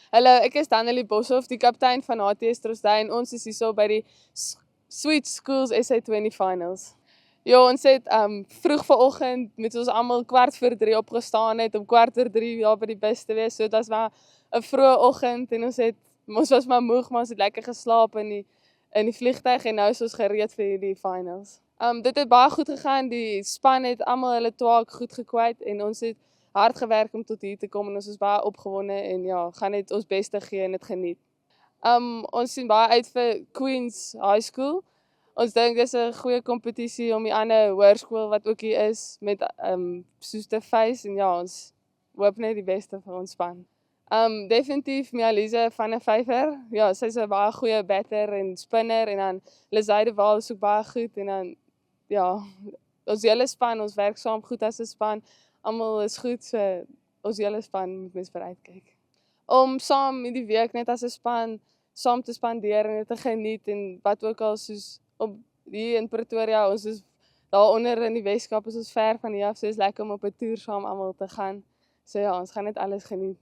Hallo, ek is Danelie Boshoff, die kaptein van HTS Troosthuis en ons is hier so by die Sweet Schools SA20 Finals. Ja, ons het vroeg vanoggend met ons almal 2:15 opgestaan het om 2:15 daar by die bus te wees. So dit was maar 'n vroeë oggend en ons was maar moeg, maar ons het lekker geslaap in die vliegtuig en nou is ons gereed vir hierdie finals. Dit het baie goed gegaan. Die span het almal hulle taak goed gekwyt en ons het hard gewerk om tot hier te kom en ons is baie opgewonde en ja, gaan net ons beste gee en dit geniet. Ons sien baie uit vir Queens High School. Ons dink dis 'n goeie kompetisie om die ander hoërskool wat ook hier is met soos te face en ja, ons hoop net die beste vir ons span. Definitief Mialise van der Vyver. Ja, sy's 'n baie goeie batter en spinner en dan Lizzie de Waal is ook baie goed en dan ja, ons hele span, ons werk saam goed as 'n span. Almal is goed, so ons hele span moet mens vooruitkyk. Om saam hierdie week net as 'n span saam te spandeer en dit te geniet en wat ook al soos op hier in Pretoria, ons is daaronder in die Weskaap, is ons ver van hier af, so is lekker om op 'n toer saam almal te gaan. So ja, ons gaan net alles geniet.